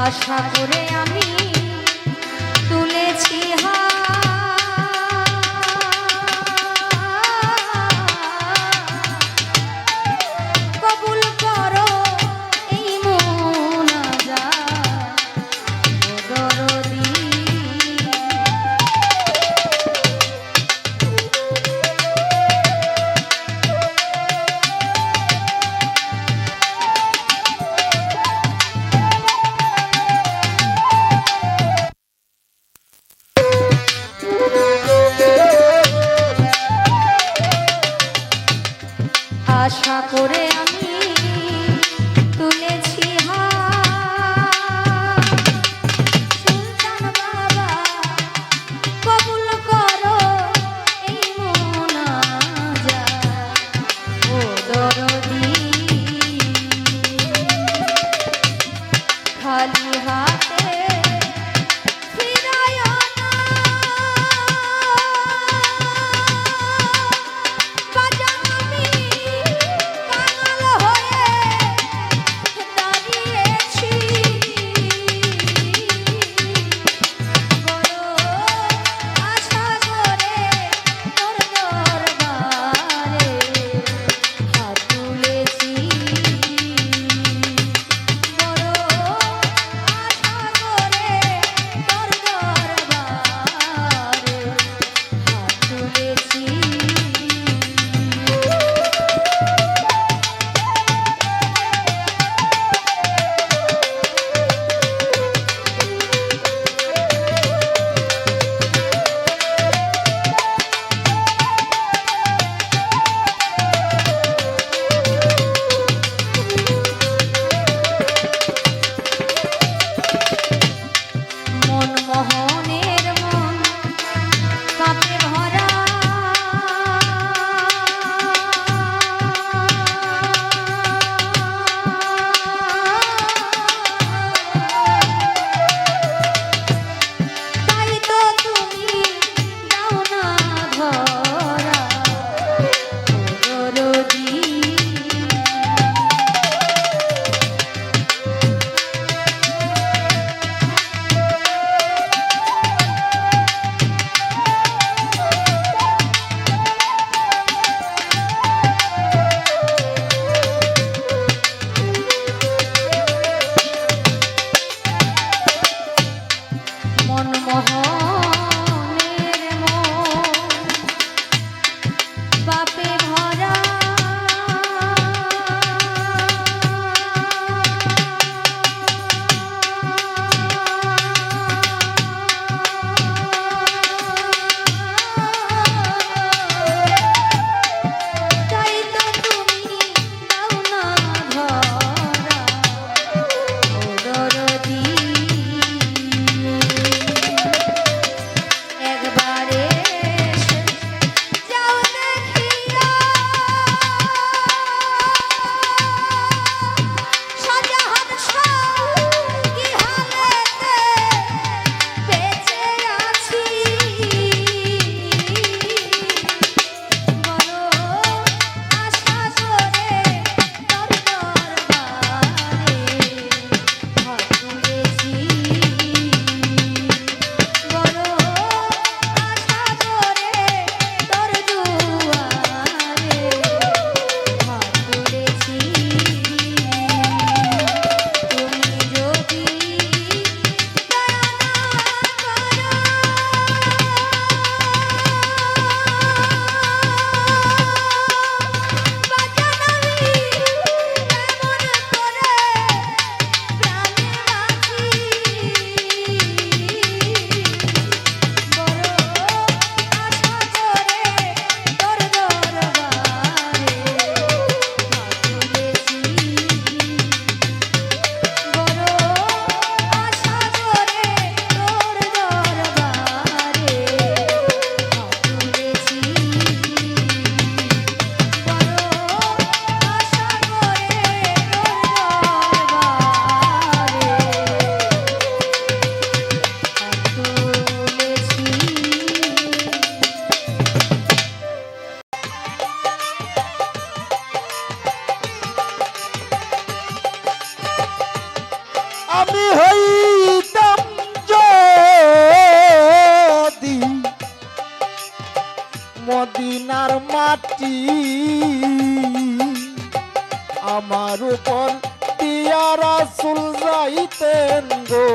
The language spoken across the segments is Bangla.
আশা করে আমি তুলেছি কবুল করো এই মোনাজাত ও দরদী। আশা করে আমি তুলেছি সুলতান বাবা কবুল করো এই মোনাজাত ও দরদী। খালি হাতে আমি হইতাম যদি মদিনার মাটি আমার উপর দিয়া রাসূল যাইতেন গো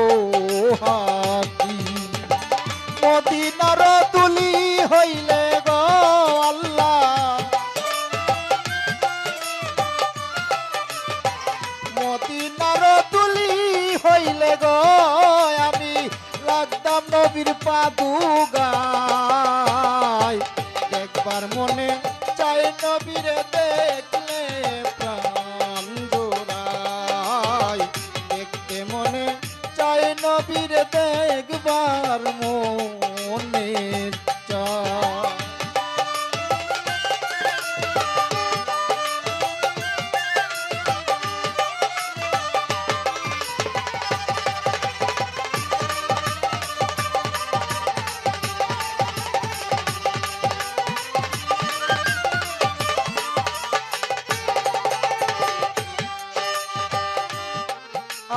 হাতি মদিনার দুলি হইলে গো আল্লাহ মদিনার দুলি হইলে গো আমি লাগতাম নবীর পাদুগায় একবার মনে চাই নবীরে দেখলে প্রাণ জোড়ায় দেখতে মনে চাই নবীরে দেখবার মনে চায়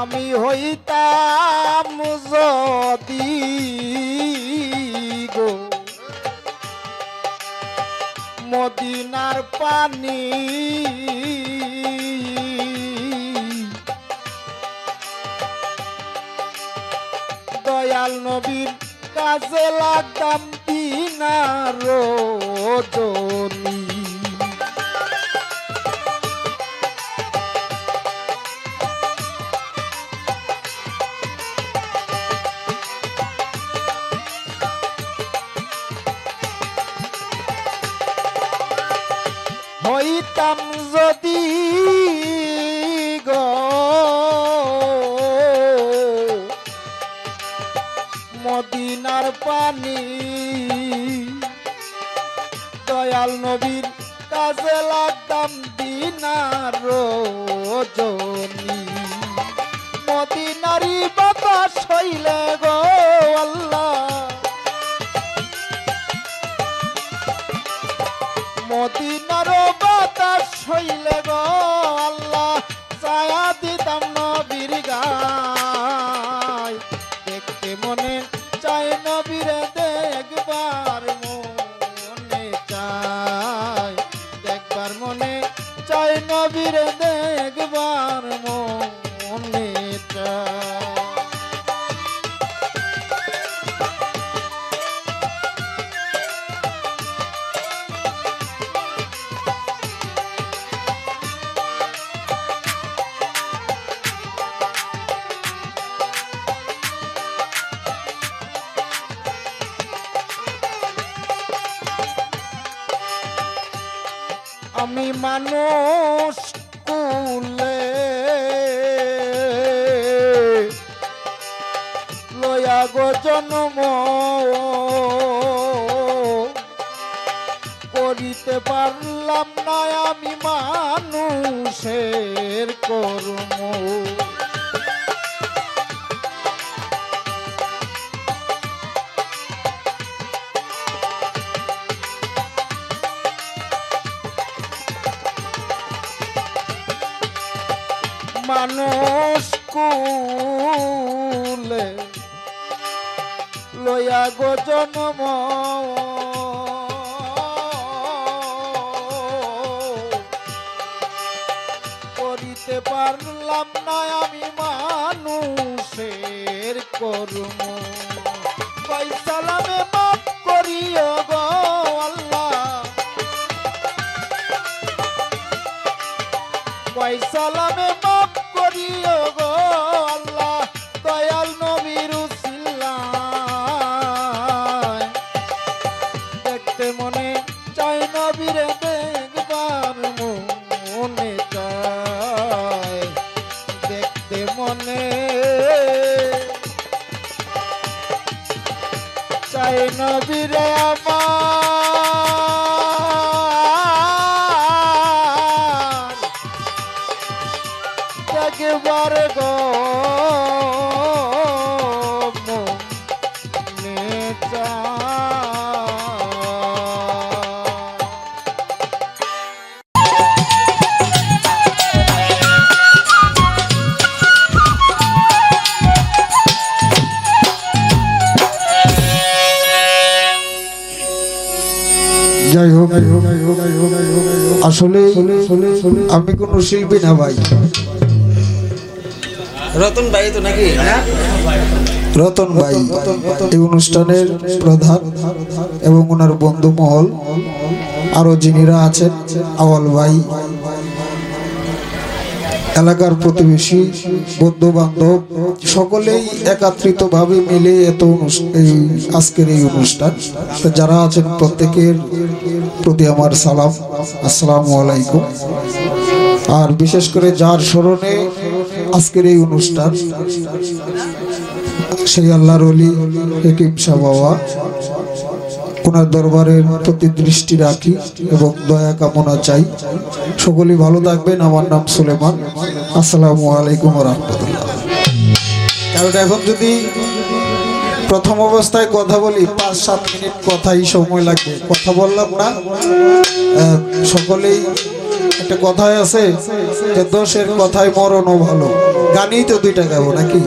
আমি হইতাম যদি গো মদিনার পানি দয়াল নবীর কাছে লাগতাম দিনার রজনী হইতাম যদি গো মদিনার পানি দয়াল নবীর কাজে লাগতাম দিনার রজনী মদিনারি বাতাস হইলে গো আল্লাহ মদিনার বাতাস হইলে গো আল্লাহ ছায়া দিতাম নবীর গায় দেখতে মনে চাই নবীরে দেখবার মনে চাই দেখবার মনে চাই নবীরে দেখবার মনে চাই আমি মানুষ কুলে লয়া গো জন্ম করিতে পারলাম না আমি মানুষের কর্ম মানুষ কুলে লয়া গো জন্ম করিতে পারলাম না আমি মানুষের কর্ম ফয়সালামে মাফ করিও গো আল্লাহ ফয়সালামে মাফ করিও গো আল্লাহ দয়াল নবীর উসিলায় দেখতে মনে চাই নবীরে দেখবার মনে চায় দেখতে মনে চাই নবীরে আমার দেখবার গো মনে চায়। আসলে আমি কোনো শিল্পী না ভাই। রতন ভাই তো নাকি? রতন ভাই এই অনুষ্ঠানের প্রধান এবং ওনার বন্ধু মহল, আরো যিনিরা আছেন, আওয়াল ভাই, এলাকার প্রতিবেশী, বন্ধু বান্ধব সকলেই একত্রিত ভাবে মিলে আজকের এই অনুষ্ঠান। তো যারা আছেন প্রত্যেকের প্রতি আমার সালাম, আসসালামু আলাইকুম। আর বিশেষ করে যার স্মরণে আজকের এই অনুষ্ঠান, সেই আল্লাহর ওলি হেকিম শাহ বাবা, ওনার দরবারের প্রতি দৃষ্টি রাখি এবং দয়া কামনা চাই। সকলেই ভালো থাকবেন। আমার নাম সুলেমান। আসসালামু আলাইকুম ওয়া রাহমাতুল্লাহ। কারণ এখন যদি প্রথম অবস্থায় কথা বলি 5-7 মিনিট কথাই সময় লাগবে, কথা বললাম না। সকলেই একটা কথাই আছে যে দোষের কথায় মরণও ভালো। গানই তো 2টা গাবো নাকি?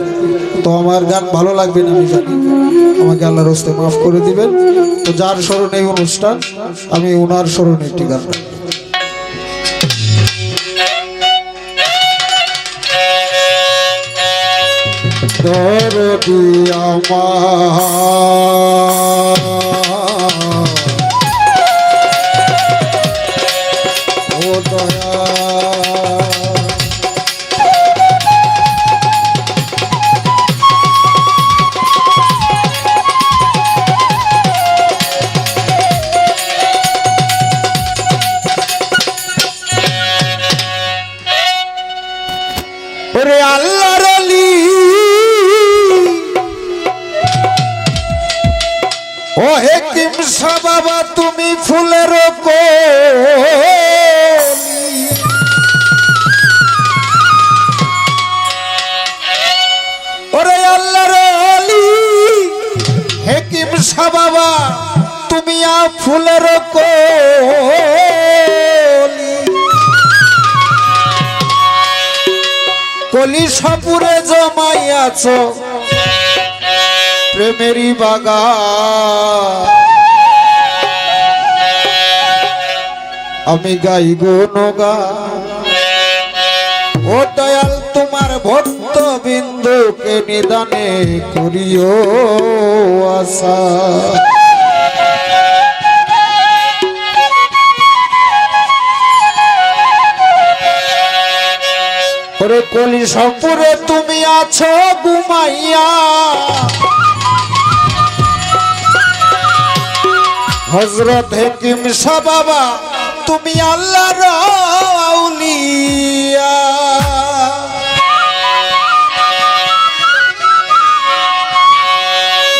তো আমার গান ভালো লাগবে না আমি জানি, আমাকে আল্লাহর হস্তে মাফ করে দিবেন। তো যার স্মরণে এই অনুষ্ঠান, আমি ওনার স্মরণে একটি গান গাইব। দরদি আমার ও দয়া, ওরে আল্লাহর ওলি ও হেকিম শাহ বাবা, তুমি ফুলের কলি। ওরে আল্লাহর ওলি হেকিম শাহ বাবা, তুমি ফুলের কলি। কলি সপুরে জমাইয়াছ প্রেমেরই বাগান, আমি গাই গুণগান। ও দয়াল তোমার ভক্ত বিন্দুকে নিদানে করিও আশা। ওরে কলি সপুরে তুমি আছো ঘুমাইয়া, হযরত হেকিম শাহ বাবা তুমি আল্লাহর আউলিয়া।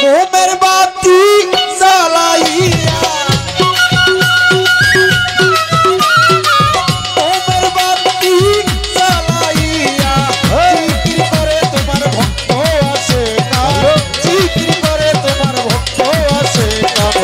মোমের বাতি জ্বালাইয়া, মোমের বাতি জ্বালাইয়া, জিকির করে তোমার ভক্ত আসে কাম, জিকির করে তোমার ভক্ত আসে কাম।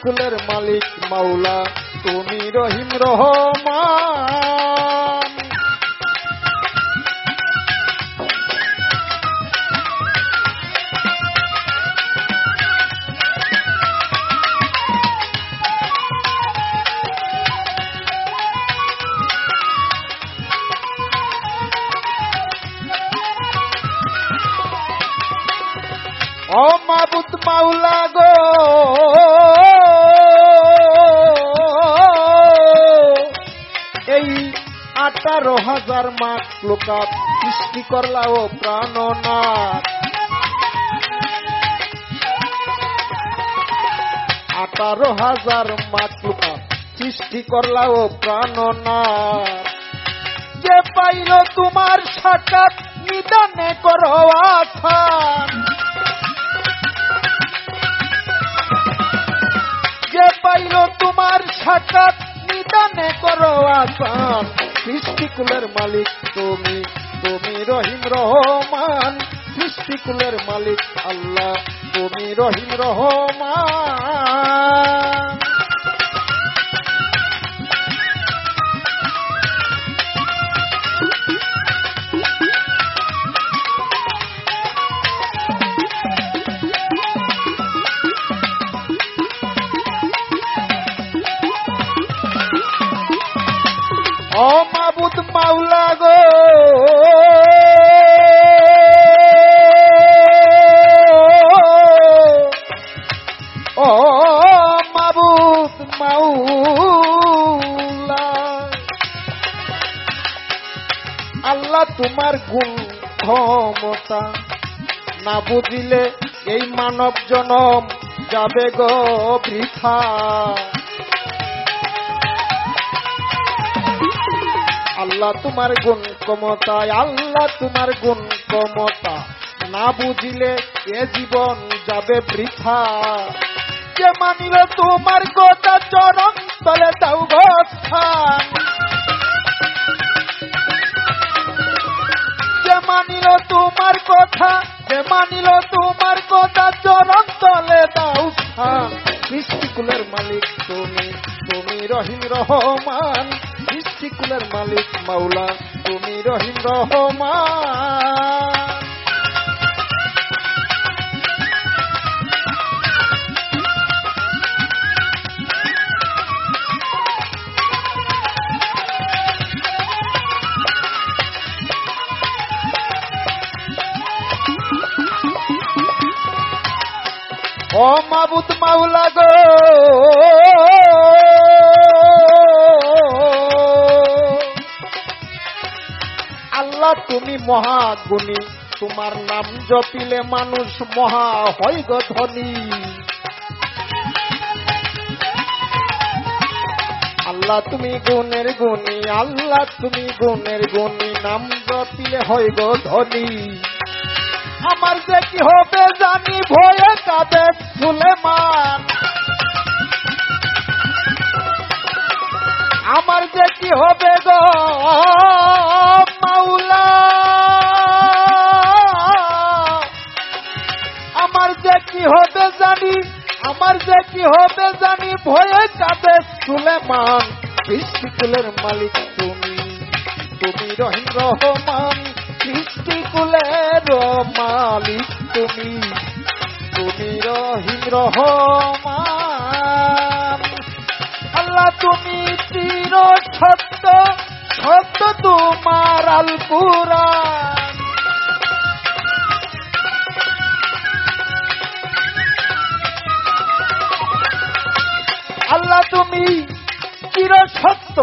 কুলের মালিক মাওলা তুমি রহিম রহমান। ও মাবুদ মাওলা গো এই 18,000 মাখলুকাত সৃষ্টি করলা ও প্রাণনাথ। 18,000 মাখলুকাত সৃষ্টি করলা ও প্রাণনাথ। যে পাইল তোমার সাক্ষাৎ নিদানে করো আসান। যে পাইল তোমার সাক্ষাৎ নিদানে করো আসান। সৃষ্টিকুলের মালিক তুমি তুমি রহিম রহমান। সৃষ্টিকুলের মালিক আল্লাহ তুমি রহিম রহমান। ও মাবুদ মাওলা গো ও মাবুদ মাওলা আল্লাহ তোমার গুণ ক্ষমতা না বুঝিলে এই মানব জনম যাবে গো বৃথা। আল্লাহ তোমার গুণ ক্ষমতা আল্লাহ তোমার গুণ ক্ষমতা না বুঝিলে এ জীবন যাবে বৃথা। যে মানিল তোমার কথা চরণ তলে দাও গো স্থান। যে মানিল তোমার কথা যে মানিল তোমার কথা চরণ তলে দাও স্থান। সৃষ্টিকুলের মালিক তুমি তুমি রহিম রহমান। সৃষ্টিকুলের মালিক মাওলা তুমি রহিম রহমান। ও মাবুদ মাওলা গো আল্লাহ তুমি মহাগুণী। তোমার নাম জপিলে মানুষ মহা হয় গো ধনী। আল্লাহ তুমি গুণের গুণী আল্লাহ তুমি গুণের গুণী। নাম জপিলে হয় গো ধনী। আমার যে কি হবে জানি ভয়ে কাঁদে সুলেমান। আমার যে কি হবে গো মাওলা আমার যে কি হবে জানি আমার যে কি হবে জানি ভয়ে কাঁদে সুলেমান। সৃষ্টিকুলের মালিক তুমি তুমি রহিম রহমান। সৃষ্টিকুলের মালিক তুমি তুমি রহিম রহমান। আল্লাহ তুমি চির সত্য সত্য তোমার আল কুরআন। আল্লাহ তুমি চির সত্য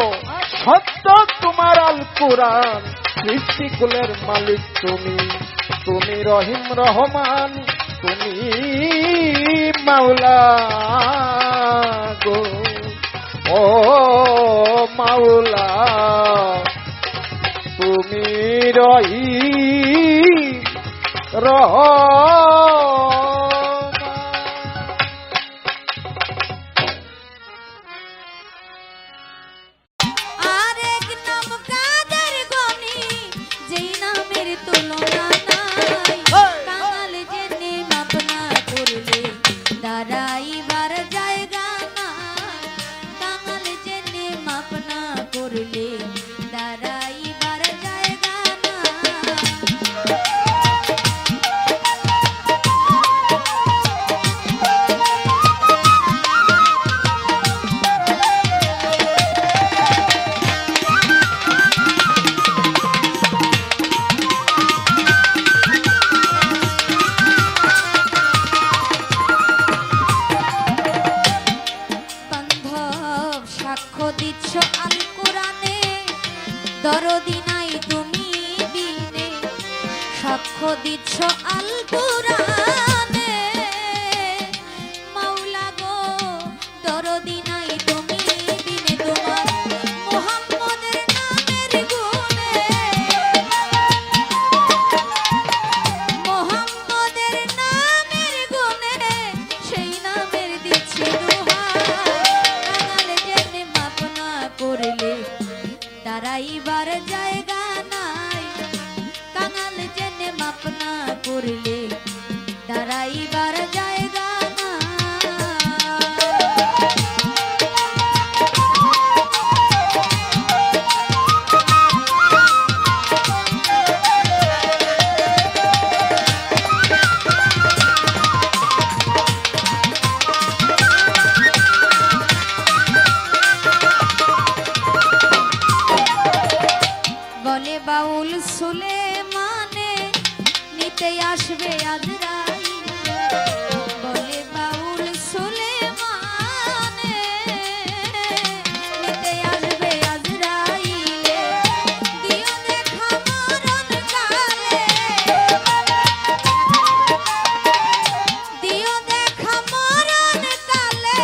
সত্য তোমার আল কুরআন। সৃষ্টিকুলের মালিক তুমি তুমি রহিম রহমান। তুমি মাওলা গো ও মাওলা তুমি রহিম রহমান। আরেক নাম কাদের গনি যেই নামের তুলনা নাই। কাঙাল জেনে মাপ না করলে দাঁড়াইবার জায়গা সাক্ষ্য দিচ্ছ আল কুরআনে মাওলা গো দরদি নাই তুমি দিনে তোমার মুহাম্মদের নামের গুণে মুহাম্মদের নামের গুণে সেই নামের দিচ্ছি দোহাই কাঙাল জেনে মাপ না করলে দাঁড়াইবার জায়গা নাই কাঙাল জেনে মাপ না করলে দাঁড়াইবার জায়গা নাই বলে বাউল সুলেমানে নিতে আসবে আজরাইল বলে বাউল সুলেমানে নিতে আসবে আজরাইল দিও দেখা মরণ কালে দিও দেখা মরণ কালে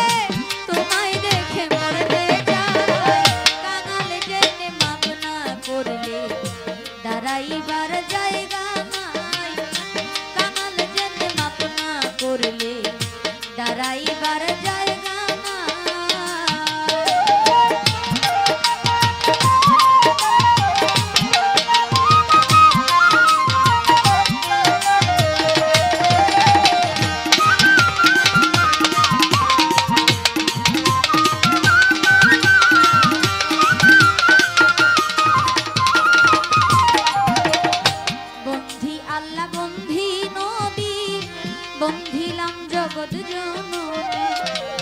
তোমায় দেখে মরতে যায় কাঙাল জেনে মাপ না করলে দাঁড়াইবার জায়গা নাই কাঙাল জেনে মাপ না করলে দাঁড়াইবার জায়গা নাই বন্ধি আল্লাহ বন্ধি নবী বন্ধিলাম জগৎ জননী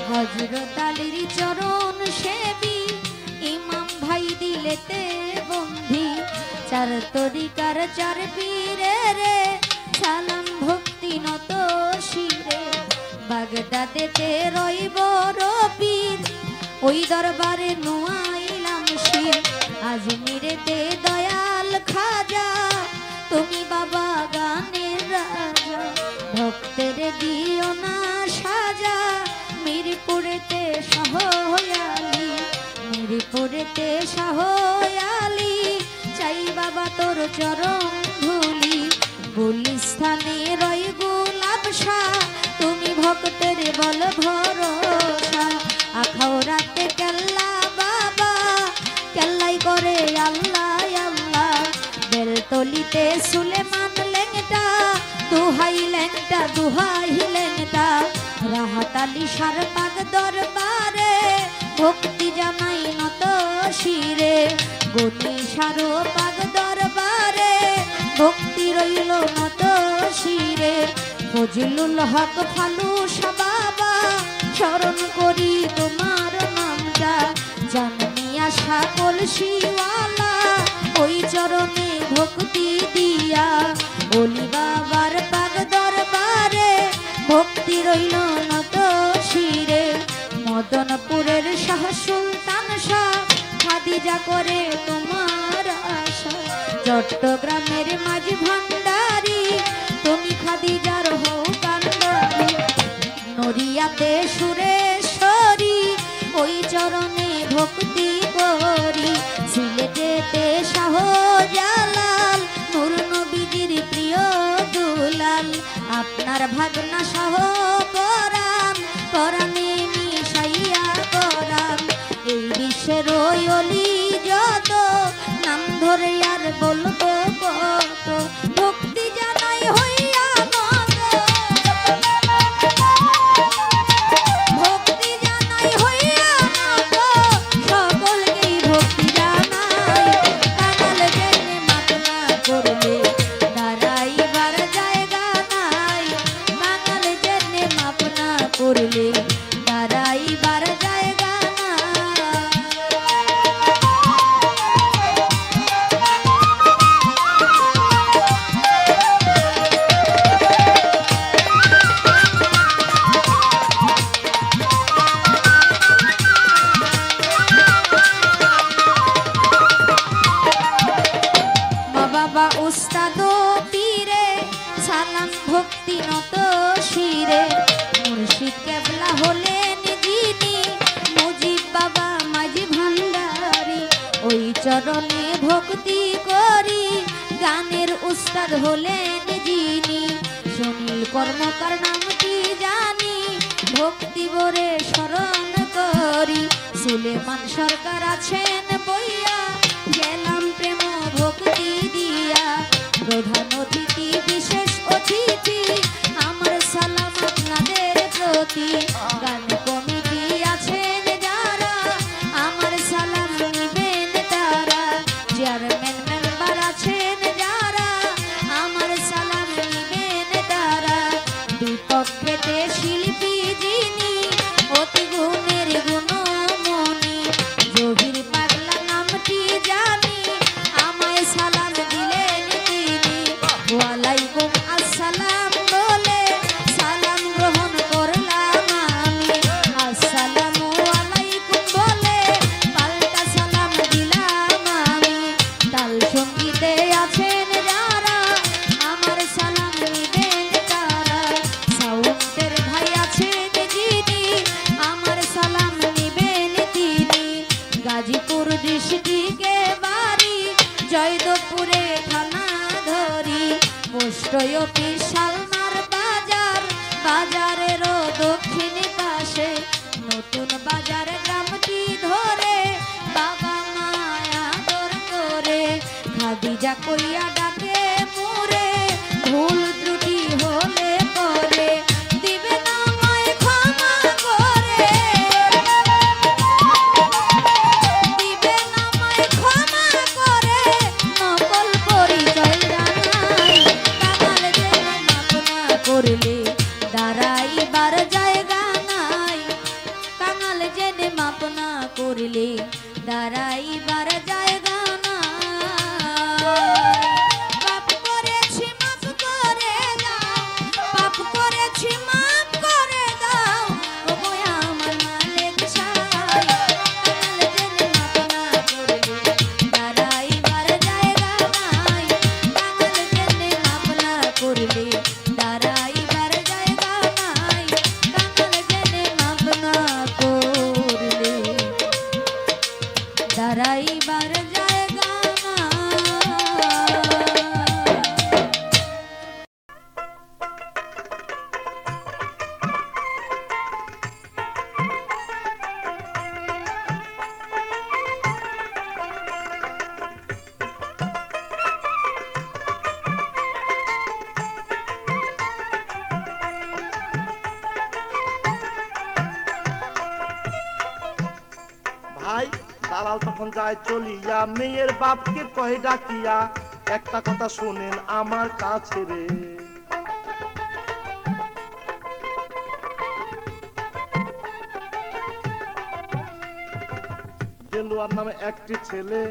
হযরত আলীর চরণ সেবী ইমাম ভাই দিলেতে বন্ধি চার তরিকার চার পীরের সালাম ভক্তি নত শিরে বাগদাদেতে রইব রবীর ওই দরবারে নোয়াইলাম শির আজমিরেতে দয়াল খাজা তুমি বাবা গানের রাজা ভক্তের দিও না সাজা মিরপুরেতে শাহয়ালি মিরপুরেতে শাহয়ালি চাই বাবা তোর চরণ ধুলি গুলিস্থানে রই গোলাপ শাহ তুমি ভক্তের বল ভরসা আখাউরাতে কেল্লা বাবা কেল্লাই করে আল্লাহ আল্লাহ বেলতলিতে সুলেমান লেংটা দুহাই লেংটা রাহাত আলী সার পাক দরবারে ভক্তি জানাই নত শিরে গনি সারো পাক দরবারে ভক্তি রইল নত শিরে ফজলুল হক ফালুসা বাবা স্মরণ করি তোমার নামটা জানমিয়া সকল শিওয়ালা ওই চরণে ভক্তি দিয়া ওলি বাবার পাগ দরবারে ভক্তি রইল নত শিরে মদনপুরের শাহ সুলতান শাহ খাদিজা করে তোমার আশা চট্টগ্রামের মাঝি ভান্ডারি তুমি খাদিজার হও কান্ডারি নড়িয়াতে সুরেশ্বরী ওই চরণে ভক্তি করি সিলেটেতে শাহজালাল নূর নবীজির প্রিয় দুলাল আপনার ভাগনা শাহ পরাণ পরাণে মিশাইয়া করান এই বিশ্বের ওই অলি যত নাম ধরে আর বলবো কত ভক্তি জানাই হইয়া মত ভক্তি জানাই হইয়া মত সকলকেই ভক্তি জানাই কাঙাল জেনে মাপ না করলে দাঁড়াইবার জায়গা নাই কাঙাল জেনে মাপ না করলে দাঁড়াইবার জায়গা নাই সালাম ভক্তি নত শিরে মুর্শিদ কেবলা হলেন যিনি মুজিব বাবা মাঝি ভান্ডারি ওই চরণে ভক্তি করি গানের উস্তাদ হলেন যিনি সুনীল কর্মকার নামটি জানি ভক্তি ভরে স্মরণ করি সুলেমান সরকার আছেন বইয়া গেলাম প্রেম ভক্তি দিয়া প্রধান অতিথি বিশেষ অতিথি আমার সালাম আপনাদের প্রতি গান কমিটি আছেন যারা আমার সালাম নিবেন তারা চেয়ারম্যান মেম্বার আছেন যারা আমার সালাম নিবেন তারা বিপক্ষেতে শিল্পী যিনি অতি গুণের গুণমণি জহির পাগলা নামটি জানি আমায় সালাম দিলেন তিনি ওয়ালাইকুম আসসালাম বলে সালাম গ্রহণ করলাম আমি আসসালামু আলাইকুম বলে পাল্টা সালাম দিলাম আমি তাল সঙ্গীতে আছেন যারা আমার সালাম নিবেন তারা সাউন্ডের ভাই আছেন যিনি আমার সালাম নিবেন তিনি গাজীপুর ডিস্ট্রিক্টে বাড়ি জয়দেবপুরে থানা ধরি পোস্ট অফিস শালমার বাজার বাজারেরও দক্ষিণ পাশে নতুন বাজার গ্রামটি ধরে বাবা মায়া দর করে খাদিজা কইয়া ডাকে মোরে ভুল ত্রুটি হলে পরে দিবে না আমায় ক্ষমা করে দিবে না আমায় ক্ষমা করে নকল পরিচয় জানাই কাঙাল জেনে মাপ না করলে দাঁড়াইবার জায়গা নাই কাঙাল জেনে মাপ না করলে দাঁড়াইবার জায়গা নাই পাপ করেছি মাফ করে দাও পাপ করেছি মাফ করে দাও ও গোয়া আমার মালিক ছাই কাঙাল জেনে মাপ না করলে দাঁড়াইবার জায়গা নাই কাঙাল জেনে মাপ না করলে দাঁড়াইবার জায়গা নাই কাঙাল জেনে মাপ না করলে দাঁড়াইবার জায়গা ভাই দালাল তখন যায় চলিয়া মেয়ের বাপকে কহে ডাকিয়া একটা কথা শুনেন আমার কাছে রে দেলোয়ার নামে একটি ছেলে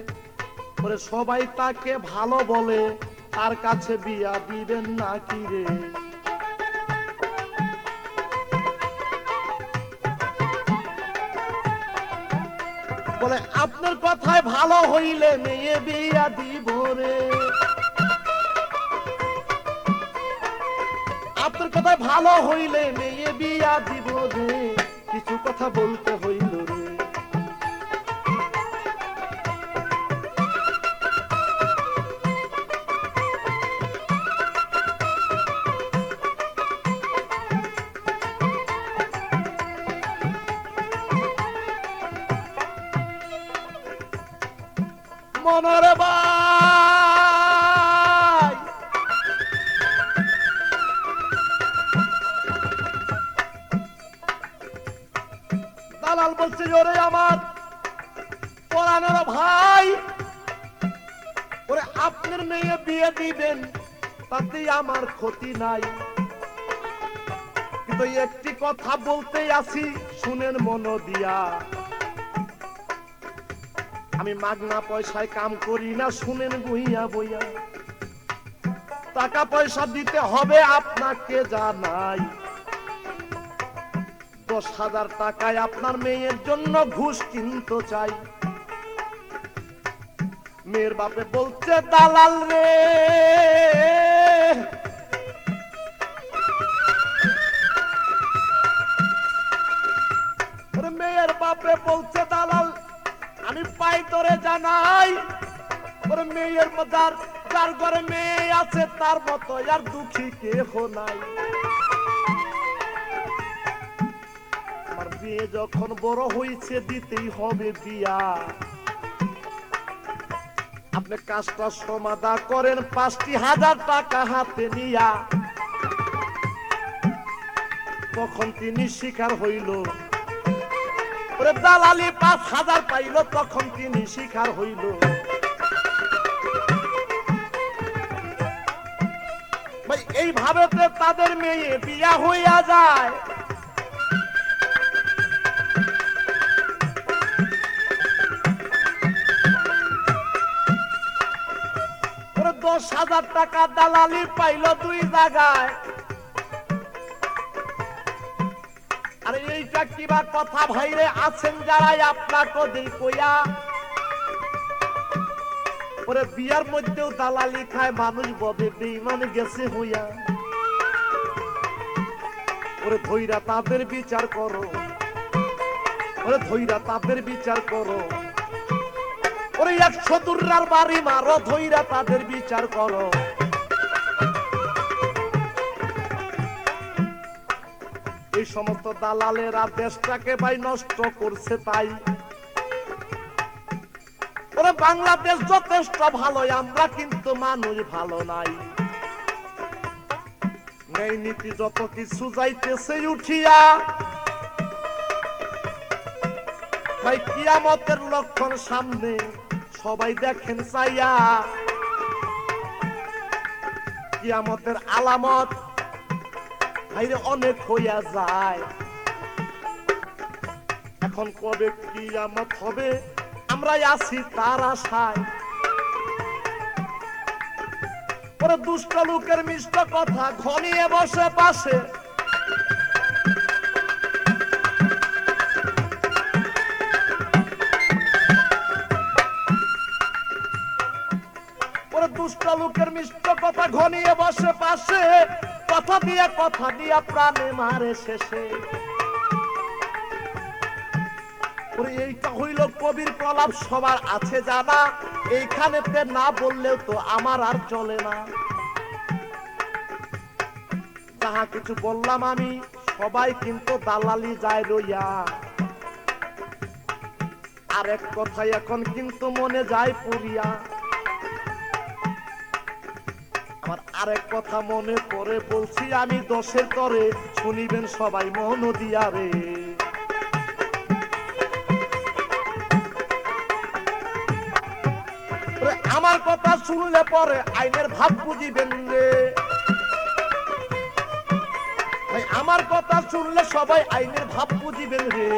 ওরে সবাই তাকে ভালো বলে তার কাছে বিয়া দিবেন নাকি রে বলে আপনার কথায় ভালো হইলে মেয়ে বিয়া দিব রে আপনার কথায় ভালো হইলে মেয়ে বিয়া দিব রে কিছু কথা বলতে হইল রে মনরে ভাই দালাল বলছে ওরে আমার পরাণের ভাই ওরে আপনার মেয়ে বিয়ে দিবেন তাতে আমার ক্ষতি নাই কিন্তু একটি কথা বলতে আসি শুনেন মন দিয়া আমি মাগনা পয়সায় কাম করি না শুনেন বইয়া বইয়া টাকা পয়সা দিতে হবে আপনাকে জানাই 10,000 টাকায় আপনার মেয়ের জন্য ঘুষ কিনতে চাই মেয়ের বাপে বলছে দালাল রে ওরে মেয়ের যার যার ঘরে মেয়ে আছে তার মতো আর দুঃখী কেহ নাই। আমার মেয়ে যখন বড় হয়েছে দিতেই হবে বিয়া। আপনি কাজটা সমাধা করেন ৫,০০০ টাকা হাতে নিয়া। তখন তিনি শিকার হইল, ওরে দালালি ৫,০০০ পাইল, তখন তিনি শিকার হইল। ভাই এইভাবে তাদের মেয়ে বিয়া হইয়া যায়। ওরে ১০,০০০ টাকা দালালি পাইল ২ জায়গায়। আর এইটা কিবা কথা ভাইরে আছেন যারাই আপনাকে দেই কইয়া। ওরে বিয়ার মধ্যেও দালালি খায় মানুষ ববে বেঈমান গেছে হইয়া। ওরে ধইরা তাদের বিচার করো, ওরে ধইরা তাদের বিচার করো। ওরে ১০০ দুর্রার বাড়ি মারো, ধইরা তাদের বিচার করো। এই সমস্ত দালালেরা দেশটাকে ভাই নষ্ট করছে। তাই ওরে বাংলাদেশ যথেষ্ট ভালো, আমরা কিন্তু মানুষ ভালো নাই। এই নীতি যত কিছু যাইতেছে উঠিয়া, ভাই কিয়ামতের লক্ষণ সামনে সবাই দেখেন চাইয়া। কিয়ামতের আলামত ভাইরে অনেক হইয়া যায়। এখন কবে কিয়ামত হবে আমরা আছি তার আশায়। ওরে দুষ্ট লোকের মিষ্ট কথা ঘনিয়ে বসে পাশে। ওরে দুষ্ট লোকের মিষ্ট কথা ঘনিয়ে বসে পাশে। কথা দিয়া প্রাণে মারে শেষে। এইটা হইল কবির প্রলাপ, সবার আছে জানা। এইখানেতে না বললেও তো আমার আর চলে না। যাহা কিছু বললাম আমি সবাই কিন্তু দালালি যায় রইয়া। আরেক কথাই এখন কিন্তু মনে যায় পড়িয়া। আমার আরেক কথা মনে পড়ে বলছি আমি ১০-এর তরে, শুনিবেন সবাই মন দিয়া রে। আমার কথা শুনলে পরে আইনের ভাব বুঝিবেন রে। আমার কথা শুনলে সবাই আইনের ভাব বুঝিবেন রে।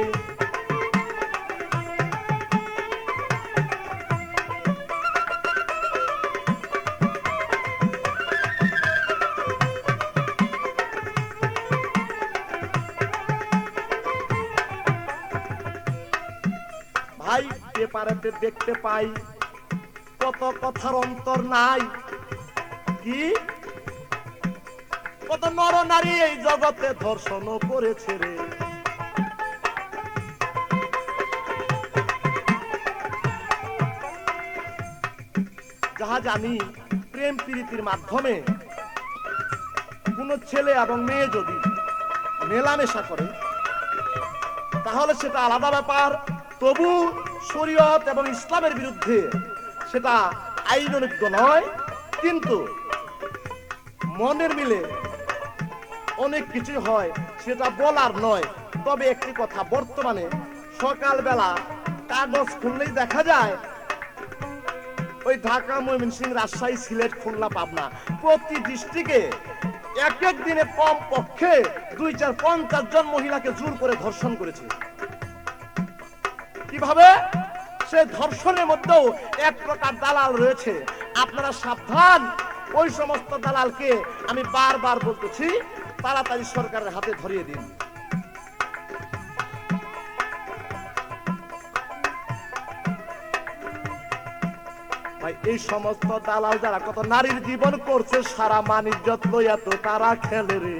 ভাই পেপারেতে দেখতে পাই কত কথার অন্তর নাই। কি কত নর নারী এই জগতে ধর্ষণ করেছে রে। যাহা জানি প্রেম প্রীতির মাধ্যমে কোন ছেলে এবং মেয়ে যদি মেলামেশা করে তাহলে সেটা আলাদা ব্যাপার। তবু শরীয়ত এবং ইসলামের বিরুদ্ধে সেটা আইনযোগ্য নয়। কিন্তু মনের মিলে অনেক কিছু হয়, সেটা বলার নয়। তবে একটি কথা, বর্তমানে সকালবেলা কাগজ খুললেই দেখা যায় ওই ঢাকা, ময়মনসিংহ, রাজশাহী, সিলেট, খুলনা, পাবনা প্রতি ডিস্ট্রিক্টে এক এক দিনে কম পক্ষে ২-৪-৫০ জন মহিলাকে জোর করে ধর্ষণ করেছে। কিভাবে? সে ধর্ষণের মধ্যেও এক প্রকার দালাল রয়েছে। আপনারা সাবধান, ওই সমস্ত দালালকে আমি বারবার বলতেছি তাড়াতাড়ি সরকারের হাতে ধরিয়ে দিন। ভাই এই সমস্ত দালাল যারা কত নারীর জীবন করছে, সারা মান ইজ্জত লইয়া তো তারা খেলে রে।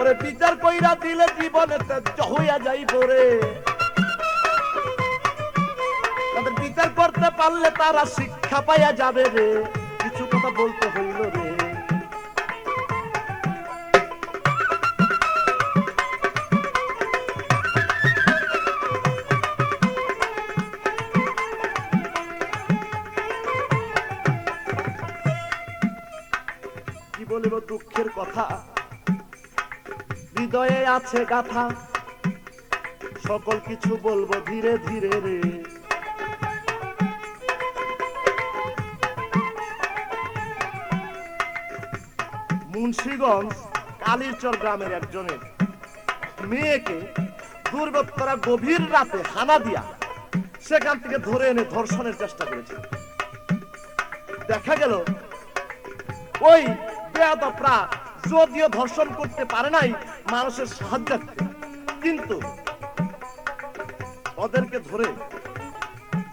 ওরে বিচার কই কইরা দিলে জীবনে ত্যায্য হইয়া যাইব রে। তাদের বিচার করতে পারলে তারা শিক্ষা পাইয়া যাবে রে। কিছু কথা বলতে হইল রে। কি বলিব দুঃখের কথা, হৃদয়ে আছে গাথা, সকল কিছু বলবো ধীরে ধীরে রে। মুন্সিগঞ্জ কালীরচর গ্রামের একজনের মেয়েকে দুর্বৃত্তরা গভীর রাতে হানা দিয়া সেখান থেকে ধরে এনে ধর্ষণের চেষ্টা করেছে। দেখা গেল ওই বেয়াদবরা যদিও ধর্ষণ করতে পারে নাই মানুষের সাহায্যার্থে, কিন্তু ওদেরকে ধরে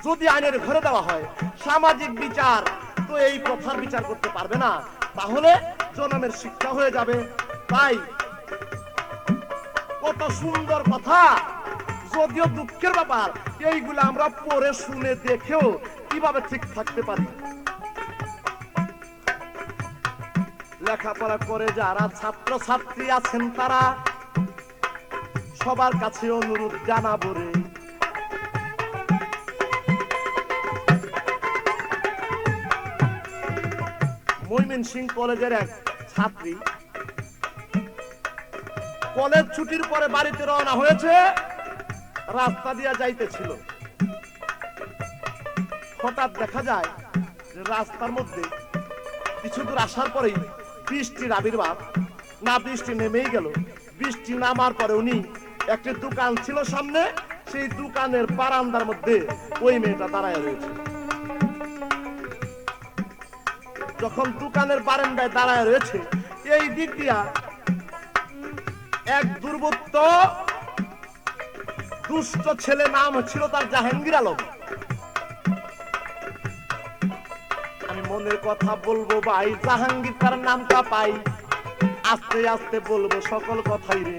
যদি আইনের ঘরে দেওয়া হয়, সামাজিক বিচার তো এই প্রথার বিচার করতে পারবে না, তাহলে জনমের শিক্ষা হয়ে যাবে। তাই কত সুন্দর কথা, যদিও দুঃখের ব্যাপার, এইগুলো আমরা পড়ে শুনে দেখেও কিভাবে ঠিক থাকতে পারি। লেখাপড়া করে যারা ছাত্র ছাত্রী আছেন তারা সবার কাছে অনুরোধ জানাবো রে। ময়মনসিংহ কলেজের এক ছাত্রী কলেজ ছুটির পরে বাড়িতে রওনা হয়েছে, রাস্তা দিয়া যাইতেছিল। হঠাৎ দেখা যায় যে রাস্তার মধ্যে কিছু দূর আসার পরেই বৃষ্টির আবির্ভাব, না বৃষ্টি নেমেই গেল। বৃষ্টি নামার পরে উনি একটি দোকান ছিল সামনে, সেই দোকানের বারান্দার মধ্যে ওই মেয়েটা দাঁড়ায় রয়েছে। যখন দোকানের বারান্দায় দাঁড়ায় রয়েছে, এই দিক দিয়া এক দুর্বৃত্ত দুষ্ট ছেলে, নাম ছিল তার জাহাঙ্গীর আলম। আমি মনের কথা বলবো ভাই, জাহাঙ্গীর তার নামটা পাই, আস্তে আস্তে বলবো সকল কথাই রে।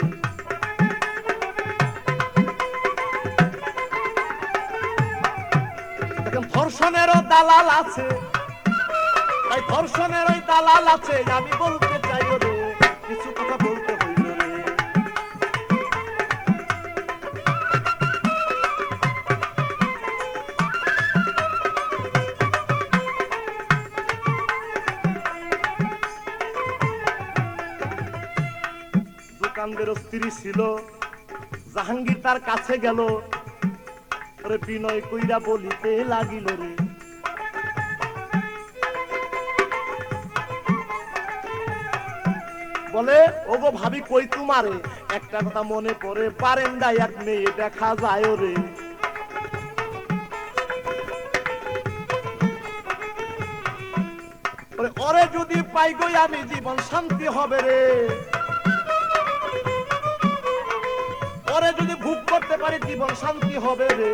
দেখেন ধর্ষণেরও দালাল আছে, তাই ধর্ষণের ওই দালাল আছে, আমি বলতে চাই রে, কিছু কথা বলতে হইল রে। দোকানদার স্ত্রী ছিল, জাহাঙ্গীর তার কাছে গেল, ওরে বিনয় কইরা বলিতে লাগিল রে, বলে ওগো ভাবি কই তোমারে একটা কথা মনে পড়ে, বারান্দায় এক মেয়ে দেখা যায় রে। ওরে যদি পাই গই আমি জীবন শান্তি হবে রে, ওরে যদি ভোগ করতে পারি জীবন শান্তি হবে রে।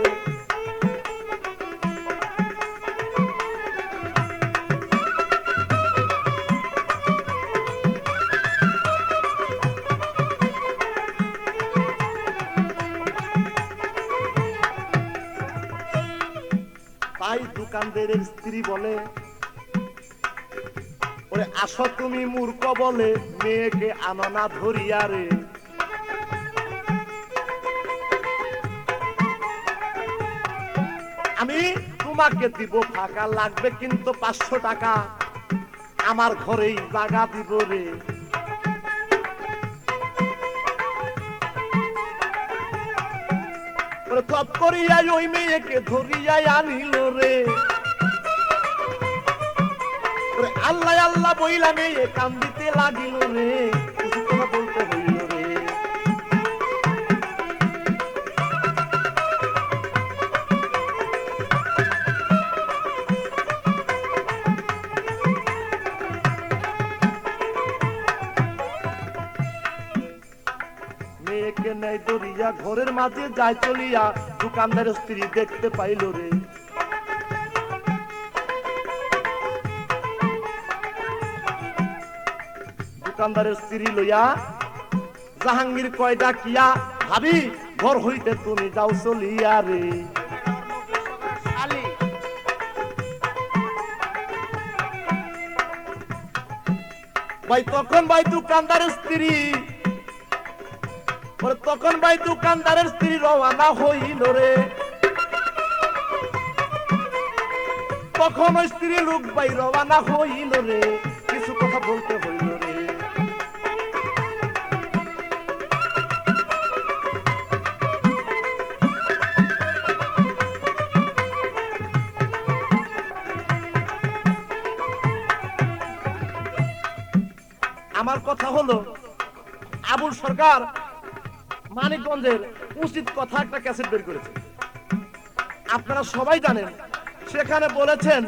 তাই দোকানদারের স্ত্রী বলে, ওরে আসো তুমি মূর্খ বলে মেয়েকে আনো না ধরিয়া রে। আমি তোমাকে দিব ফাঁকা, লাগবে কিন্তু 500 টাকা, আমার ঘরেই জায়গা দিব রে। তপ করিয়া ওই মেয়েকে ধরিয়া আনিল রে। আল্লাহ আল্লাহ বইলা মেয়ে কান্দিতে লাগিল রে, কিছু কথা বলতে হইল রে। মেয়েকে নেই ধরিয়া ঘরের মাঝে যায় চলিয়া, দোকানদারের স্ত্রী দেখতে পাইল রে। দোকানদারের স্ত্রী লইয়া জাহাঙ্গীর কয়টা কিয়া ভাবি ঘর হইতে তুমি যাও চলিয়া রে। ভাই তখন ভাই দোকানদারের স্ত্রী তখন ভাই দোকানদারের স্ত্রী রওনা হইল রে। তখন ওই স্ত্রী লোক ভাই রওনা হইল রে, কিছু কথা বলতে হইল রে। আমার কথা হলো আবুল সরকার মানিকগঞ্জের উচিত কথা একটা ক্যাসেট বের করেছে, আপনারা সবাই জানেন। সেখানে বলেছেন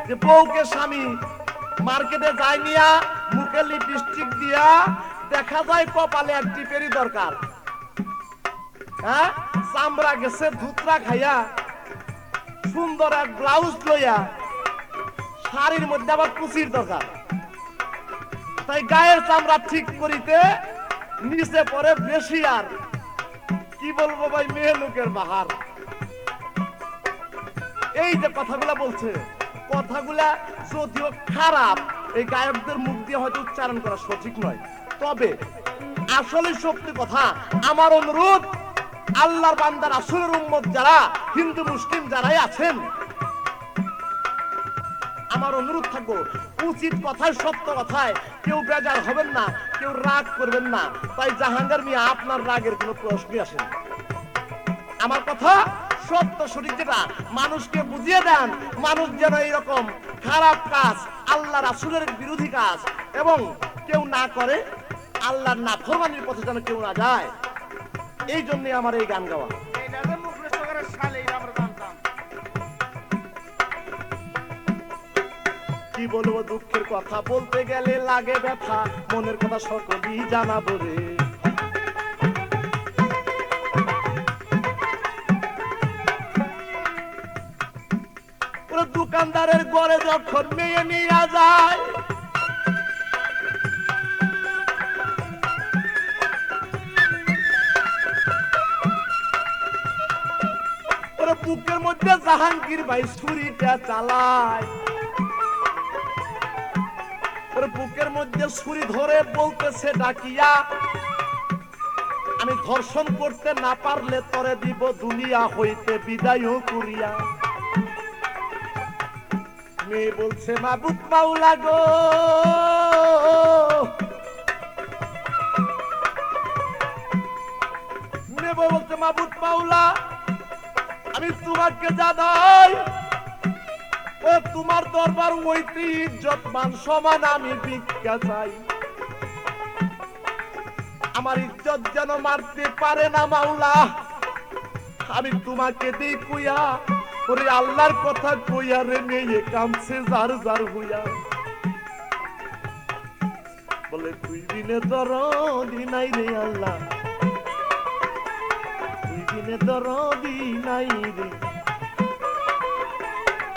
যে বউকে স্বামী মার্কেটে যায় নিয়া মুখে লিপস্টিক দিয়া দেখা যায় কপালে এক টিপেরই দরকার, হ্যাঁ চামড়া গেছে ধুতরা খাইয়া সুন্দর এক ব্লাউজ লইয়া শাড়ির মধ্যে আবার কুচির দরকার। তাই গায়ের চামড়া ঠিক করিতে নিচে পরে বেশি। আর কি বলবো ভাই, মেয়ে লোকের বাহার। এই যে কথাগুলা বলছে, কথাগুলা যদিও খারাপ, এই গায়কদের মুখ দিয়ে হয়তো উচ্চারণ করা সঠিক নয়, তবে আসলে সত্যি কথা। আমার অনুরোধ, আল্লাহর বান্দা রাসূলের উম্মত যারা হিন্দু মুসলিম যারাই আছেন, আমার অনুরোধ থাকবো উচিত কথায় সত্য কথায় কেউ বেজার হবেন না, কেউ রাগ করবেন না। তাই জাহাঙ্গীর মিয়া আপনার রাগের কোনো প্রশ্নই আসে না। আমার কথা সত্য সঠিক যেটা মানুষকে বুঝিয়ে দেন, মানুষ যেন এইরকম খারাপ কাজ, আল্লাহ রাসূলের বিরোধী কাজ এবং কেউ না করে, আল্লাহর নাফরমানির পথে যেন কেউ না যায়। এই জন্যই আমার এই গান গাওয়া। কি বলবো, দুঃখের কথা বলতে গেলে লাগে ব্যথা, মনের কথা সকলেই জানাবো রে। দোকানদারের ঘরে যখন মেয়ে নিয়ে যায়, ওরা বুকের মধ্যে জাহাঙ্গীর ভাই ছুরিটা চালায়। বুকের মধ্যে ছুরি ধরে বলতেছে ডাকিয়া, আমি ধর্ষণ করতে না পারলে তরে দিব দুনিয়া হইতে বিদায় করিয়া। মেয়ে বলছে মাবুদ মাওলা গো, মেয়ে বলছে মাবুদ মাওলা, আমি তোমাকে জানাই ও তোমার দরবার হইতে ইজ্জত মান সমান আমি ভিক্ষা চাই। আমার ইজ্জত যেন মারতে পারে না মাওলা, আমি তোমাকে দিই কুইয়া। ওরে আল্লাহর কথা কইয়া রে মেয়ে কামছে জার জার হইয়া। বলে তুই বিনে দরদি নাই রে আল্লাহ, তুই বিনে দরদি নাই রে।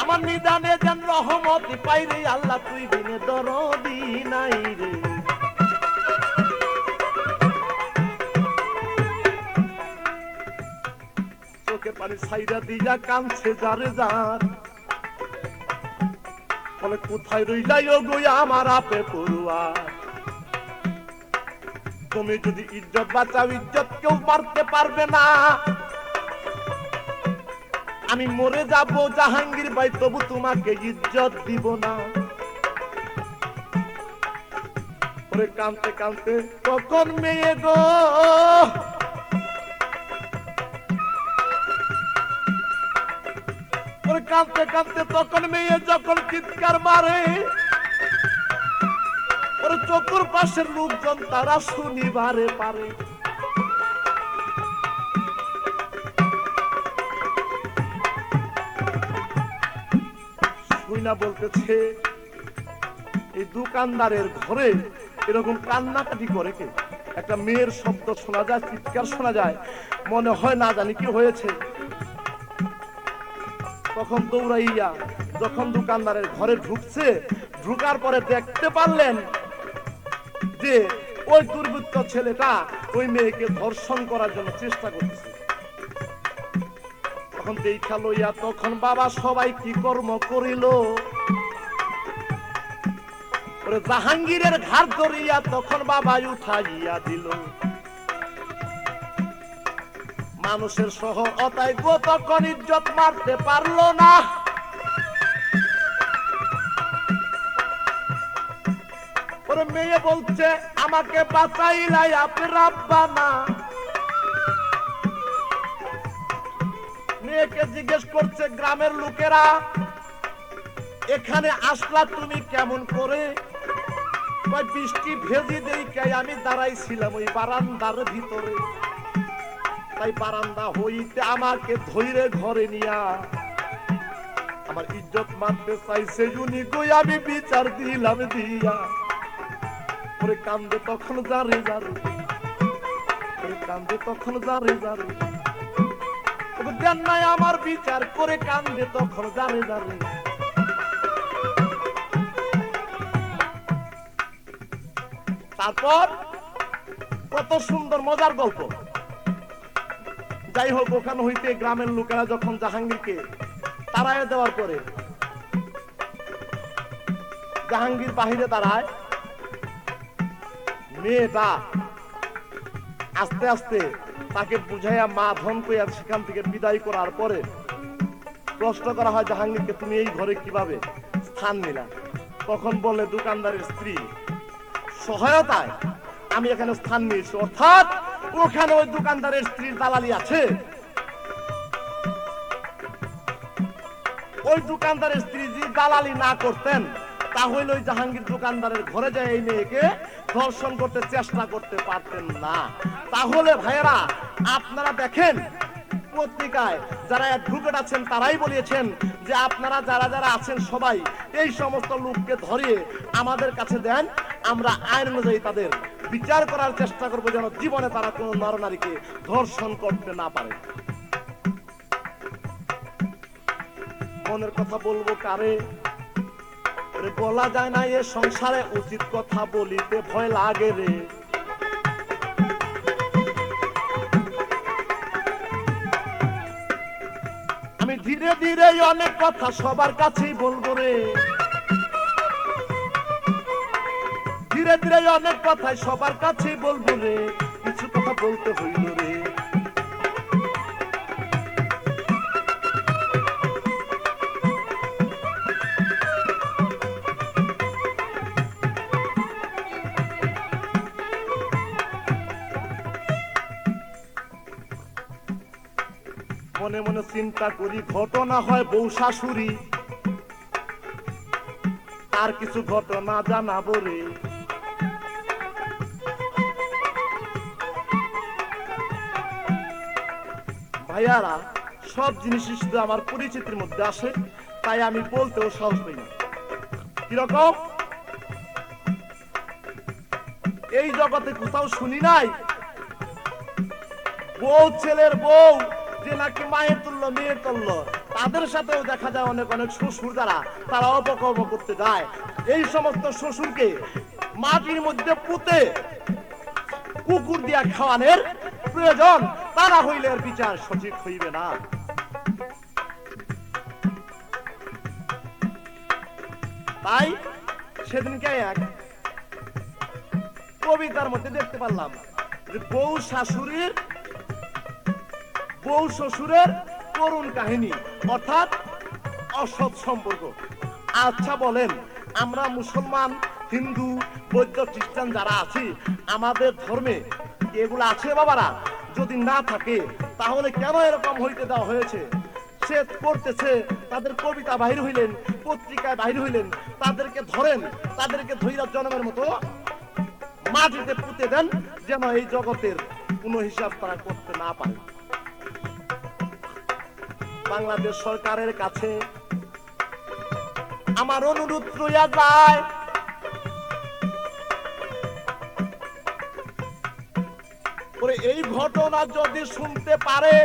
আমার নিদানে যেন রহমত পাই রে আল্লাহ, তুই বিনে দরদি নাই রে। চোখের পানি ছাইরা দিয়া কাঁদছে যারে যার। বলে কোথায় রইলাই ও গো আমার আপে পড়ুয়া, তুমি যদি ইজ্জত বাঁচাও ইজ্জত কেউ মারতে পারবে না। আমি মরে যাব জাহাঙ্গীর ভাই, তবু তোমাকে ইজ্জত দিব না। ওরে কাঁদতে কাঁদতে তখন মেয়ে গো, ওরে কাঁদতে কাঁদতে তখন মেয়ে যখন চিৎকার মারে, ওরে চতুর্পাশের লোকজন তারা শুনিবারে পারে। শুইনা বলতেছে এই দোকানদারের ঘরে এরকম কান্নাকাটি করে কে? একটা মেয়ের শব্দ শোনা যায়, চিৎকার শোনা যায়, মনে হয় না জানি কি হয়েছে। তখন দৌড়াইয়া যখন দোকানদারের ঘরে ঢুকছে, ঢুকার পরে দেখতে পারলেন যে ওই দুর্বৃত্ত ছেলেটা ওই মেয়েকে ধর্ষণ করার জন্য চেষ্টা করতেছে। তখন দেখা লইয়া তখন বাবা সবাই কি কর্ম করিল, ওরে জাহাঙ্গীরের ঘাট ধরিয়া তখন বাবা উঠাইয়া দিল। মানুষের শহর অতাই গো তখন ইজ্জত মারতে পারলো না। ওরে মেয়ে বলছে আমাকে বাঁচাইলাই আপনি রাব্বানা। মেয়েকে জিজ্ঞেস করছে গ্রামের লোকেরা এখানে আসলা তুমি কেমন করে? বৃষ্টি ভেজি দেই আমি দাঁড়াইছিলাম ওই বারান্দার ভিতরে, তাই বারান্দা হইতে আমাকে ধৈরে ঘরে নিয়া আমার ইজ্জত মারতে চাইছে জুনি গই আমি বিচার দিলাম দিয়া। ওরে কান্দে তখন জারে জারে, ওরে কান্দে তখন জারে জারে, দেন নাই আমার বিচার করে কান্দে তখন জারে জারে। তারপর কত সুন্দর মজার গল্প। যাই হোক ওখানে হইতে গ্রামের লোকেরা যখন জাহাঙ্গীরকে তাড়ায় দেওয়ার পরে জাহাঙ্গীর বাহিরে দাঁড়ায়, মেয়েটা আস্তে আস্তে তাকে বুঝাইয়া মা ধন কইয়া সেখান থেকে বিদায় করার পরে প্রশ্ন করা হয় জাহাঙ্গীরকে তুমি এই ঘরে কিভাবে স্থান নিলা? তখন বলে দোকানদারের স্ত্রী সহায়তায় আমি এখানে স্থান নিয়েছি, অর্থাৎ ওখানে ওই দোকানদারের স্ত্রীর দালালি আছে। ওই দোকানদারের স্ত্রী যদি দালালি না করতেন তাহলে ওই জাহাঙ্গীর দোকানদারের ঘরে যায় এই মেয়েকে ধর্ষণ করতে চেষ্টা করতে পারতেন না। তাহলে ভাইয়েরা আপনারা দেখেন পত্রিকায় যারা অ্যাডভোকেট আছেন তারাই বলেছেন যে আপনারা যারা যারা আছেন সবাই এই সমস্ত লোককে ধরিয়ে আমাদের কাছে দেন, আমরা আইন অনুযায়ী তাদের বিচার করার চেষ্টা করবো যেন জীবনে তারা কোনো নরনারীকে ধর্ষণ করতে না পারে। মনের কথা বলবো কারে? বলা যায় না এ সংসারে উচিত কথা বলিতে ভয় লাগে রে। আমি ধীরে ধীরে অনেক কথা সবার কাছেই বলবো রে, ধীরে ধীরে অনেক কথাই সবার কাছেই বলবো রে, কিছু কথা বলতে হইল রে। মনে মনে চিন্তা করি ঘটনা হয় বউ শাশুড়ি, তার কিছু ঘটনা জানাবো রে। ভাইয়ারা সব জিনিসই শুধু আমার পরিচিতির মধ্যে আসে, তাই আমি বলতেও সাহস পাই না। কিরকম? এই জগতে কোথাও শুনি নাই বউ ছেলের বউ যে নাকি মায়ের তুল্য মেয়ের তুল্য, তাদের সাথেও দেখা যায় অনেক অনেক শ্বশুর যারা তারা অপকর্ম করতে যায়। এই সমস্ত শ্বশুরকে মাটির মধ্যে পুঁতে কুকুর দিয়া খাওয়ানোর প্রয়োজন, তারা হইলে এর বিচার সঠিক হইবে না। তাই সেদিনকে এক কবিতার মধ্যে দেখতে পারলাম যে বউ শাশুড়ির বউ শ্বশুরের করুণ কাহিনী, অর্থাৎ অসৎ সম্পর্ক। আচ্ছা বলেন, আমরা মুসলমান, হিন্দু, বৌদ্ধ, খ্রিস্টান যারা আছি, আমাদের ধর্মে এগুলো আছে বাবারা? যদি না থাকে তাহলে কেন এরকম হইতে দেওয়া হয়েছে? সে করতেছে, তাদের কবিতা বাহির হইলেন, পত্রিকায় বাহির হইলেন, তাদেরকে ধরেন, তাদেরকে ধৈর্য জন্মের মতো মাটিতে পুঁতে দেন, যেন এই জগতের কোনো হিসাব তারা করতে না পারে। বাংলাদেশ সরকারের কাছে আমার অনুরোধ রইয়া যায়, এই ঘটনা যদি শুনতে পারে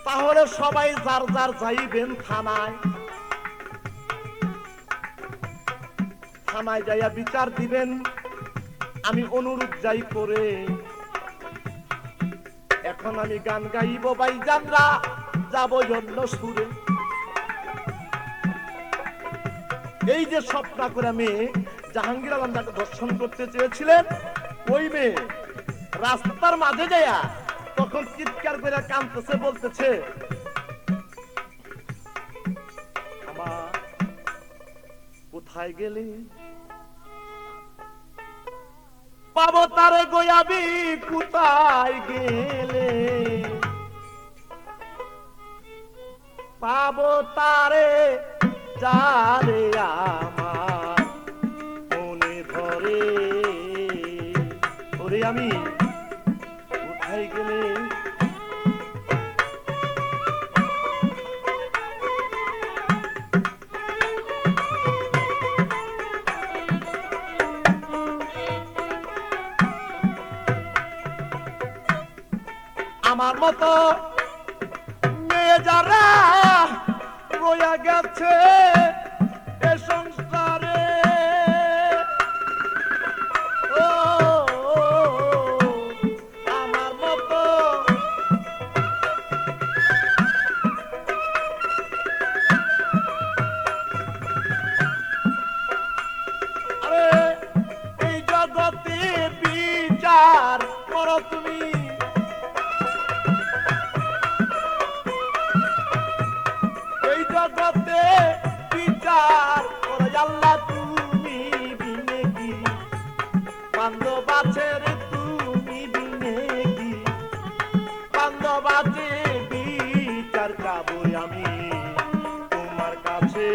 তাহলে সবাই যার যার যাইবেন থানায়, থানায় যাইয়া বিচার দিবেন। আমি অনুরোধ যাই করে এখন আমি গান গাইব ভাইজানরা, যাব অন্য সুরে। এই যে স্বপ্ন করে মেয়ে জাহাঙ্গীর আলম যাকে দর্শন করতে চেয়েছিলেন, ওই মেয়ে রাস্তার মাঝে যায়া তখন চিৎকার করে কাঁদতেছে, বলতেছে আমার কোথায় গেলে পাবো তারে গোয়াবি, কোথায় গেলে পাবো তারে, যারে আমার মনে ধরে। ওরে আমি কোথায় গেলে আমার মতো মেয়ে যারা রয়ে গেছে এ সংসারে, ও আমার মতো আরে এই জগতে বিচার করো তুমি, জগতে বিচার করে আল্লাহ তুমি বিনে কি, বান্ধব আছে রে তুমি বিনে কি, বান্ধব আছে বিচার যাবো আমি তোমার কাছে,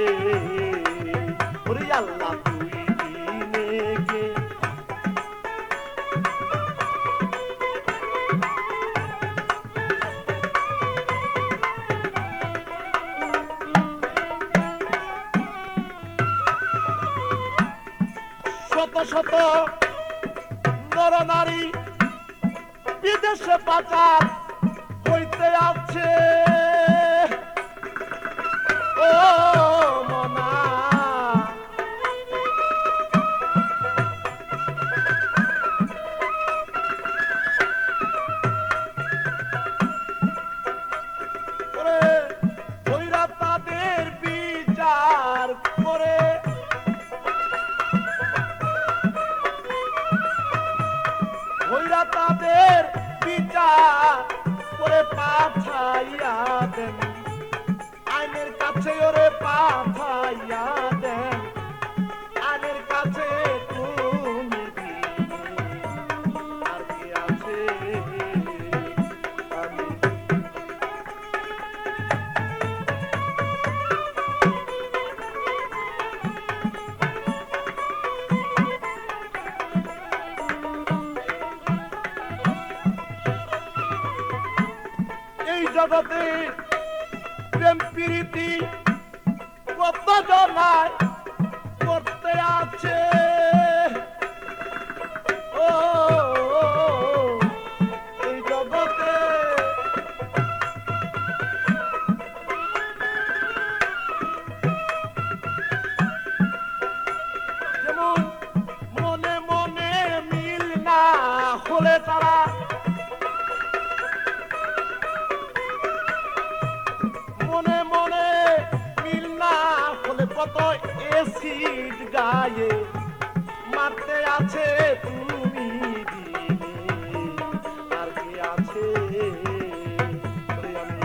ওরে আল্লাহ তুই বিনে কে। শত শত নর নারী বিদেশে পাচার হইতে আছে, ও মনা ওরে ওইরা তাদের বিচার করে, ওইরা তাদের বিচার করে পাঠাইয়া দেন আইনের কাছে, ওরে পাঠাইয়া দেন আইনের কাছে তুমি আর কি আছে আমি এই জগতে প্রেম প্রীতি কত জনায় করতে আছে, ও এই জগতে যেমন মনে মনে মিল না হলে তারা মনে মনে মিল না হলে কত এসিড গায়ে মারতে আছে তুমি দিনে আর কি আছে, ওরে আমি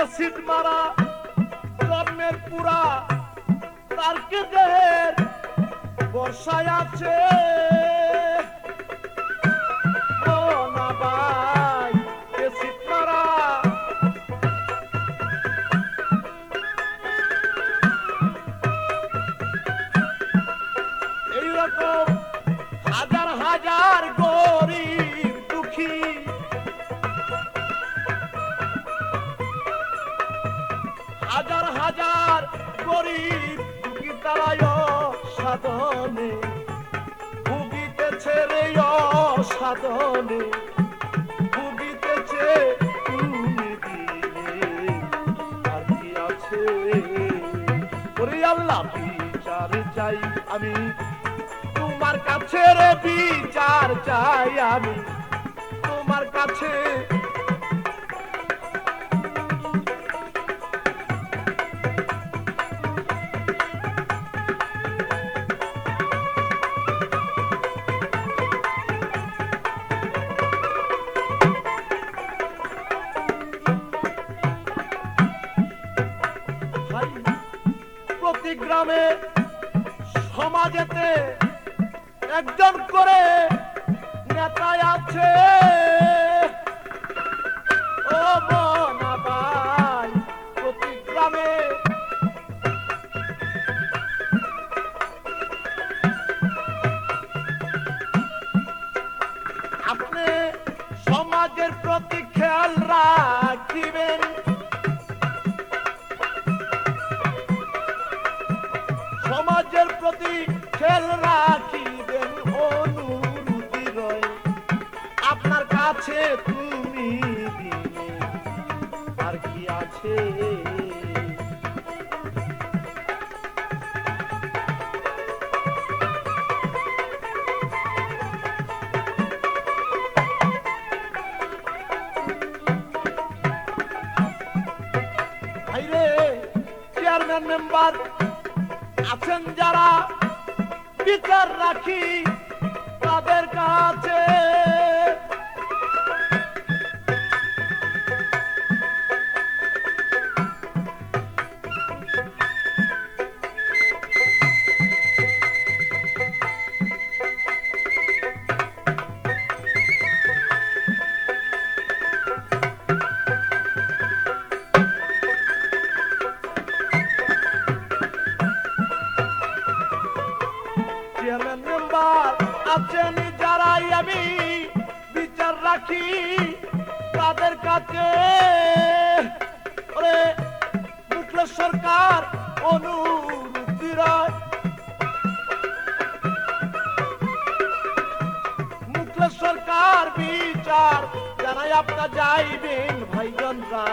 এসিড মারা জন্মের পুরা তারকে দেহের বর্ষায় আছে, ও না ভাই এসিড মারা এইরকম হাজার হাজার গরিব দুঃখী হাজার হাজার গরিব দুঃখী তারায় সাধনে ভুগিতেছে গাছের এই অসাধনে ভুগিতেছে তুমি দিনে, আর কি আছে? ওরে আল্লাহ বিচার চাই আমি তোমার কাছে, রে বিচার চাই আমি তোমার কাছে। ভাই, প্রতি গ্রামে সমাজেতে একজন করে নেতা আছে। ও মনা ভাই, প্রতি গ্রামে আপনি সমাজের প্রতি খেয়াল রাখিবেন, সমাজের প্রতি খেয়াল রাখিবেন। অনুরোধ রয় আপনার কাছে তুমি দিনে, আর কি আছে? ভাইরে, চেয়ারম্যান মেম্বার আছেন যারা, বিচার রাখি তাদের কাছে। চেয়ারম্যান মেম্বার আছেন যারাই আমি বিচার রাখি তাদের কাছে। ওরে মুখলেশ সরকার অনুরোধ রয়, মুখলেশ সরকার বিচার জানাই আপনার যাইবেন ভাইজনরা,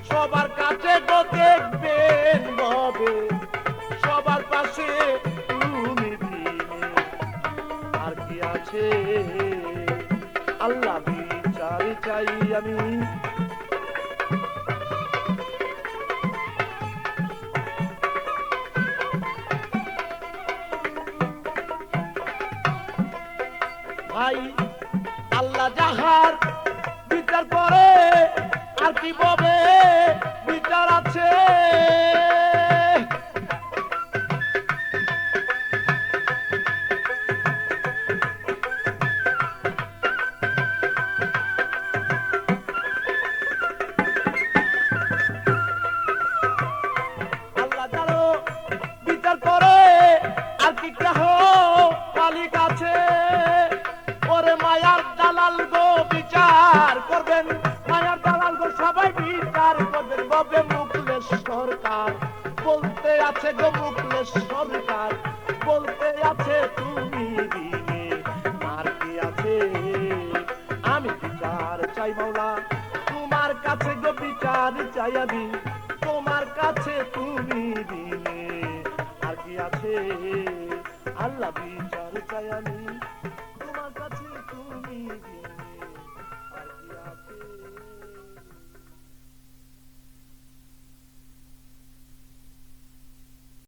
সবার কাছে গো দেখবেন ববে, সবার পাশে তুমি দিনে, আর কি আছে? আল্লাহ বিচার চাই আমি ভাই। আল্লাহ যাহার বিচার করে আর কি ববে বিচার আছে। আল্লাহ যারো বিচার করে আর কি কেহ মালিক আছে। ওরে মায়ার দালাল গো বিচার করবেন, মায়ার দালাল গো সবাই বিচার করবেন ববে মুখলেশ সরকার বলতে আছে গো, মুখলেশ সরকার বলতে আছে তুমি দিনে, আর কি আছে? আমি বিচার চাই মাওলা তোমার কাছে গো, বিচার চাই আমি তোমার কাছে তুমি দিনে, আর কি আছে? আল্লাহ বিচার চাই আমি।